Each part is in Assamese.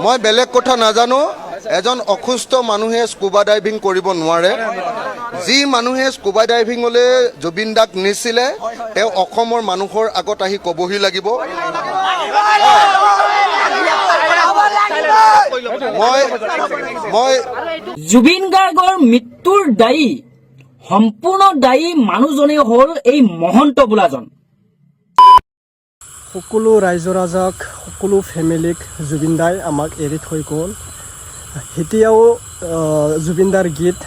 মই বেলেগ কথা নাজানো এজন অসুস্থ মানুহে স্কুবা ডাইভিং কৰিব নোৱাৰে যি মানুহে স্কুবা ডাইভিংলৈ জুবিন দাক নিছিলে তেওঁ অসমৰ মানুহৰ আগত আহি ক'বহি লাগিব মই জুবিন গাৰ্গৰ মৃত্যুৰ দায়ী সম্পূৰ্ণ দায়ী মানুহজনেই হ'ল এই মহন্ত বোলাজন সকলো ৰাইজ ৰাজাক সকলো ফেমিলিক জুবিন দাই আমাক এৰি থৈ গ'ল এতিয়াও জুবিন দাৰ গীত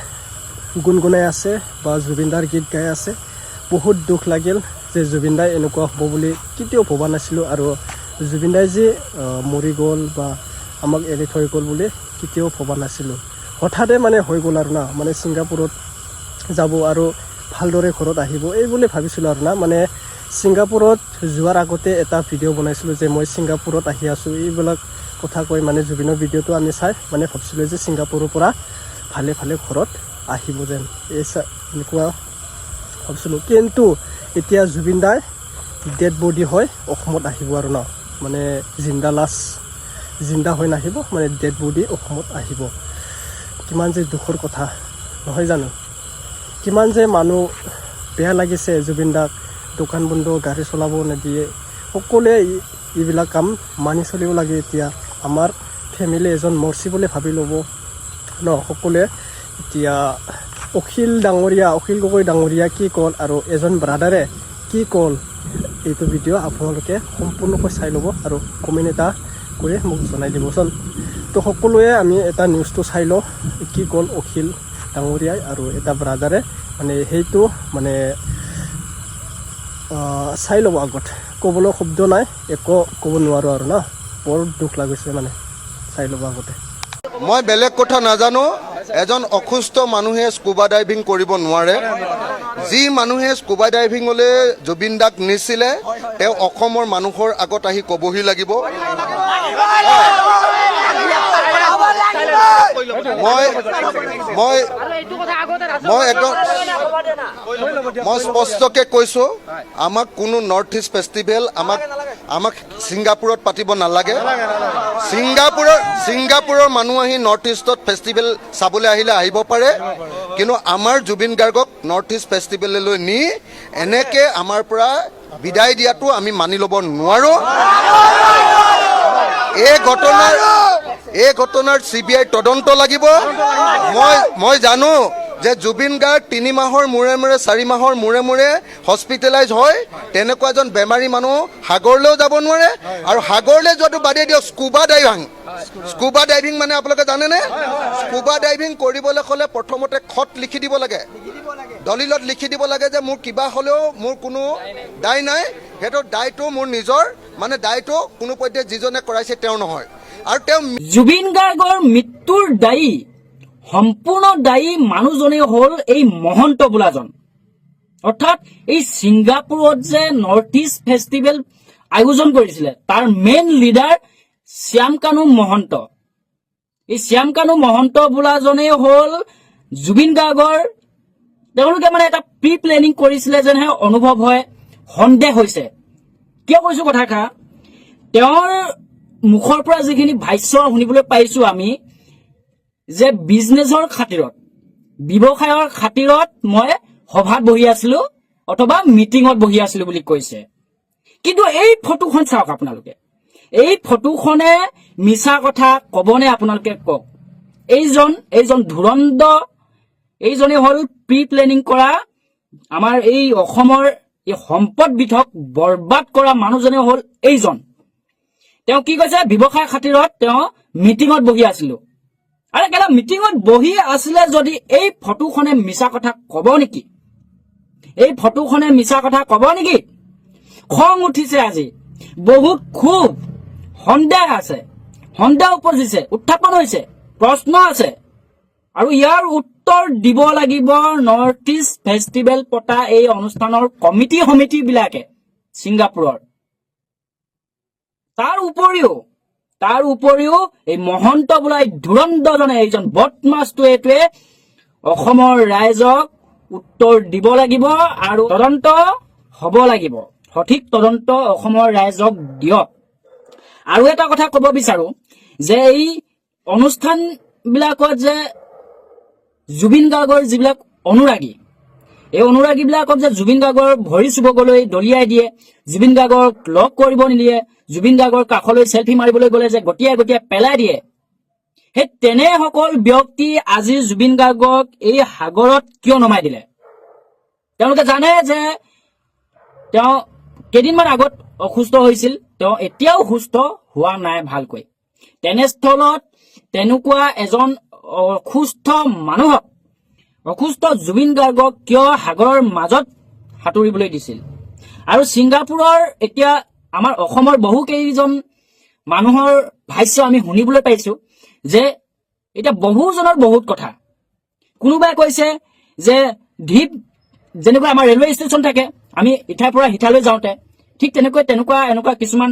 গুণগুণাই আছে বা জুবিন দাৰ গীত গাই আছে বহুত দুখ লাগিল যে জুবিন দাই এনেকুৱা হ'ব বুলি কেতিয়াও ভবা নাছিলোঁ আৰু জুবিন দাই যে মৰি গ'ল বা আমাক এৰি থৈ গ'ল বুলি কেতিয়াও ভবা নাছিলোঁ হঠাতে মানে হৈ গ'ল আৰু না মানে ছিংগাপুৰত যাব আৰু ভালদৰে ঘৰত আহিব এই বুলি ভাবিছিলোঁ আৰু না মানে ছিংগাপুৰত যোৱাৰ আগতে এটা ভিডিঅ' বনাইছিলোঁ যে মই ছিংগাপুৰত আহি আছোঁ এইবিলাক কথা কৈ মানে জুবিনৰ ভিডিঅ'টো আমি চাই মানে ভাবিছিলোঁ যে ছিংগাপুৰৰ পৰা ভালে ভালে ঘৰত আহিব যেন এনেকুৱা ভাবিছিলোঁ কিন্তু এতিয়া জুবিন দাই ডেড বডি হৈ অসমত আহিব আৰু ন মানে জিন্দা হৈ নাহিব মানে ডেড বডি অসমত আহিব কিমান যে দুখৰ কথা নহয় জানো কিমান যে মানুহ বেয়া লাগিছে জুবিন দাক দোকান বন্ধ গাড়ী চলাব নিদিয়ে সকলোৱে এইবিলাক কাম মানি চলিব লাগে এতিয়া আমাৰ ফেমিলি এজন মৰচি বুলি ভাবি ল'ব ন সকলোৱে এতিয়া অখিল গগৈ ডাঙৰীয়া কি ক'ল আৰু এজন ব্ৰাদাৰে কি ক'ল এইটো ভিডিঅ' আপোনালোকে সম্পূৰ্ণকৈ চাই ল'ব আৰু কমেণ্ট এটা কৰি মোক জনাই দিবচোন তো সকলোৱে আমি এটা নিউজটো চাই লওঁ কি ক'ল অখিল ডাঙৰীয়াই আৰু এটা ব্ৰাদাৰে মানে সেইটো মানে চাই ল'ব আগত ক'বলৈ শব্দ নাই একো ক'ব নোৱাৰোঁ আৰু না বৰ দুখ লাগিছে মানে চাই ল'ব আগতে মই বেলেগ কথা নাজানো এজন অসুস্থ মানুহে স্কুবা ডাইভিং কৰিব নোৱাৰে যি মানুহে স্কুবা ডাইভিংলৈ জুবিন দাক নিছিলে তেওঁ অসমৰ মানুহৰ আগত আহি ক'বহি লাগিব মই স্পষ্টকৈ কৈছোঁ আমাক কোনো নৰ্থ ইষ্ট ফেষ্টিভেল আমাক ছিংগাপুৰত পাতিব নালাগে ছিংগাপুৰৰ মানুহ আহি নৰ্থ ইষ্টত ফেষ্টিভেল চাবলৈ আহিলে আহিব পাৰে কিন্তু আমাৰ জুবিন গাৰ্গক নৰ্থ ইষ্ট ফেষ্টিভেললৈ নি এনেকৈ আমাৰ পৰা বিদায় দিয়াটো আমি মানি ল'ব নোৱাৰোঁ এই ঘটনাৰ CBI তদন্ত লাগিব মই জানো যে জুবিন গাৰ্গ 3 মাহৰ মূৰে 4 মাহৰ মূৰে হস্পিটেলাইজ হয় তেনেকুৱা এজন বেমাৰী মানুহ সাগৰলৈও যাব নোৱাৰে আৰু সাগৰলৈ যোৱাটো বাদেই দিয়ক স্কুবা ডাইভিং মানে আপোনালোকে জানেনে স্কুবা ডাইভিং কৰিবলৈ হ'লে প্ৰথমতে খত লিখি দিব লাগে দলিলত লিখি দিব লাগে যে মোৰ কিবা হ'লেও মোৰ কোনো দায় নাই সেইটো দায়টো মোৰ নিজৰ মানে দায়টো কোনো পধ্যে যিজনে কৰাইছে তেওঁ নহয় আৰু তেওঁ জুবিন গাৰ্গৰ মৃত্যুৰ দায়ী সম্পূৰ্ণ দায়ী মানুহজনেই হ'ল এই মহন্ত বোলাজন অৰ্থাৎ এই ছিংগাপুৰত যে নৰ্থ ইষ্ট ফেষ্টিভেল আয়োজন কৰিছিলে তাৰ মেইন লিডাৰ শ্যামকানু মহন্ত এই শ্যামকানু মহন্ত বোলাজনেই হ'ল জুবিন গাৰ্গৰ তেওঁলোকে মানে এটা প্ৰি প্লেনিং কৰিছিলে যেনহে অনুভৱ হয় সন্দেহ হৈছে কিয় কৈছো কথাষাৰ তেওঁৰ মুখৰ পৰা যিখিনি ভাষ্য শুনিবলৈ পাইছো আমি যে বিজনেছৰ খাতিৰত ব্যৱসায়ৰ খাতিৰত মই সভাত বহি আছিলো অথবা মিটিঙত বহি আছিলো বুলি কৈছে কিন্তু এই ফটোখন চাওক আপোনালোকে এই ফটোখনে মিছা কথা কবনে আপোনালোকে কওক এইজন ধুৰন্ধ এইজনে হ'ল প্ৰি প্লেনিং কৰা আমাৰ এই অসমৰ এই সম্পদ বিধক বৰবাদ কৰা মানুহজনে হ'ল এইজন তেওঁ কি কৈছে ব্যৱসায় খাতিৰত তেওঁ মিটিঙত বহি আছিলো আৰু কেলা মিটিঙত বহি আছিলে যদি এই ফটোখনে মিছা কথা কব নেকি এই ফটোখনে মিছা কথা কব নেকি খং উঠিছে আজি বহুত খুব সন্দেহ আছে সন্দেহ উপজিছে উত্থাপন হৈছে প্ৰশ্ন আছে আৰু ইয়াৰ উত্তৰ দিব লাগিব নৰ্থ ইষ্ট ফেষ্টিভেল পতা এই অনুষ্ঠানৰ কমিটি বিলাকে ছিংগাপুৰৰ তাৰ উপৰিও এই মহন্ত বোলা ধুৰন্ধজনে এইজন বদমাছটোৱে অসমৰ ৰাইজক উত্তৰ দিব লাগিব আৰু তদন্ত হ'ব লাগিব সঠিক তদন্ত অসমৰ ৰাইজক দিয়ক আৰু এটা কথা ক'ব বিচাৰো যে এই অনুষ্ঠানবিলাকত যে জুবিন গাৰ্গৰ যিবিলাক অনুৰাগী, এই অনুৰাগীবিলাকক যে জুবিন গাৰ্গৰ ভৰি চুবগলৈ দলিয়াই দিয়ে, জুবিন গাৰ্গক লগ কৰিব নিদিয়ে, জুবিন গাৰ্গৰ কাষলৈ চেলফি মাৰিবলৈ গ'লে যে গটিয়াই গটিয়াই পেলাই দিয়ে, সেই তেনেসকল ব্যক্তি আজি জুবিন গাৰ্গক এই সাগৰত কিয় নমাই দিলে? তেওঁলোকে জানে যে তেওঁ কেইদিনমান আগত অসুস্থ হৈছিল, তেওঁ এতিয়াও সুস্থ হোৱা নাই ভালকৈ। তেনেস্থলত তেনেকুৱা এজন অসুস্থ মানুহক, অসুস্থ জুবিন গাৰ্গক কিয় সাগৰৰ মাজত সাঁতুৰিবলৈ দিছিল? আৰু ছিংগাপুৰৰ এতিয়া আমাৰ অসমৰ বহু কেইজন মানুহৰ ভাষ্য আমি শুনিবলৈ পাইছো যে এতিয়া বহুজনৰ বহুত কথা। কোনোবাই কৈছে যে ঢিপ যেনেকৈ আমাৰ ৰেলৱে ষ্টেচন থাকে, আমি ইঠাইৰ পৰা সিঠাইলৈ যাওঁতে ঠিক এনেকুৱা কিছুমান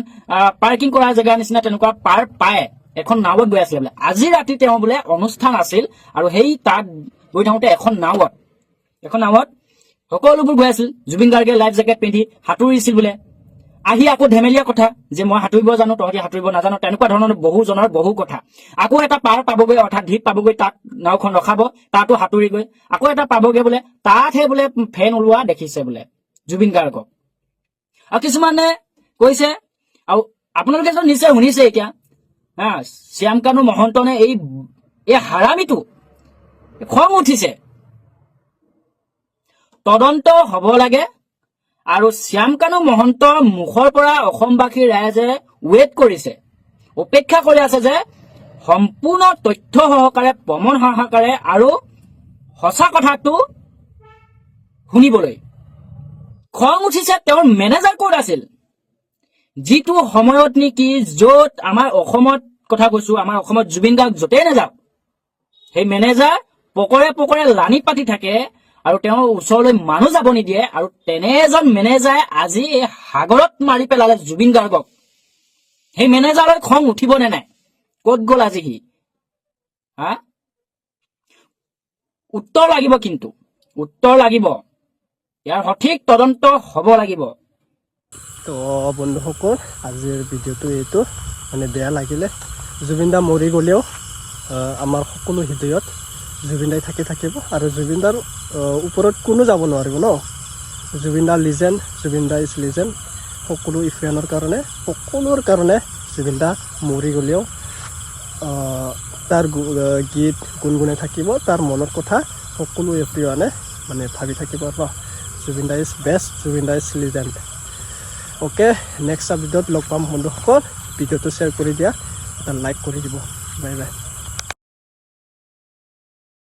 পাৰ্কিং কৰা জেগাৰ নিচিনা তেনেকুৱা পাৰ পায় এখন নাৱত গৈ আছিলে বোলে। আজি ৰাতি তেওঁ বোলে অনুষ্ঠান আছিল আৰু সেই তাত গৈ থাকোঁতে এখন নাৱত সকলোবোৰ গৈ আছিল। জুবিন গাৰ্গে লাইফ জেকেট পিন্ধি সাঁতুৰিছিল বোলে। আহি আকৌ ধেমেলীয়া কথা যে মই সাঁতুৰিব জানো, তহঁতি সাঁতুৰিব নাজানো, তেনেকুৱা ধৰণৰ বহুজনৰ বহু কথা। আকৌ এটা পাৰ পাবগৈ, অৰ্থাৎ ঢিপ পাবগৈ, তাত নাওখন ৰখাব, তাতো সাঁতুৰি গৈ আকৌ এটা পাবগৈ বোলে, তাতহে বোলে ফেন ওলোৱা দেখিছে বোলে জুবিন গাৰ্গক। আৰু কিছুমানে কৈছে, আৰু আপোনালোকে নিশ্চয় শুনিছে এতিয়া, শ্যামকানু মহন্তনে এই হাৰামিটো খং উঠিছে, তদন্ত হ'ব লাগে। আৰু শ্যামকানু মহন্তৰ মুখৰ পৰা অসমবাসী ৰাইজে ৱেইট কৰিছে, অপেক্ষা কৰি আছে যে সম্পূৰ্ণ তথ্য সহকাৰে, প্ৰমাণ সহকাৰে আৰু সঁচা কথাটো শুনিবলৈ। খং উঠিছে তেওঁৰ মেনেজাৰ ক'ত আছিল? যিটো সময়ত নেকি য'ত আমাৰ অসমত কথা কৈছো, আমাৰ অসমত জুবিন গাৰ্গ য'তেই নাযাওক সেই মেনেজাৰ পকৰে লানি পাতি থাকে আৰু তেওঁৰ ওচৰলৈ মানুহ যাব নিদিয়ে। আৰু তেনে এজন মেনেজাৰে আজি এই সাগৰত মাৰি পেলালে জুবিন গাৰ্গক। সেই মেনেজাৰলৈ খং উঠিব নে নাই? ক'ত গ'ল আজি সি? উত্তৰ লাগিব, কিন্তু উত্তৰ লাগিব, ইয়াৰ সঠিক তদন্ত হ'ব লাগিব। তো বন্ধুসকল, আজিৰ ভিডিঅ'টো এইটো, মানে বেয়া লাগিলে। জুবিন দা মৰি গ'লেও আমাৰ সকলো হৃদয়ত জুবিন দাই থাকিব আৰু জুবিন দাৰ ওপৰত কোনো যাব নোৱাৰিব ন। জুবিন দা লিজেণ্ড, জুবিন দা ইজ লিজেণ্ড। সকলো ইফ্ৰেনৰ কাৰণে, সকলোৰ কাৰণে জুবিন দা মৰি গ'লেও তাৰ গীত গুণগুণাই থাকিব, তাৰ মনৰ কথা সকলো এভৰিৱানে মানে ভাবি থাকিব আৰু জুবিন দা ইজ বেষ্ট, জুবিন দা ইজ লিজেণ্ড। অ'কে, নেক্সট ভিডিঅ'ত লগ পাম বন্ধুসকল। ভিডিঅ'টো শ্বেয়াৰ কৰি দিয়া, এটা লাইক কৰি দিব। Bye bye.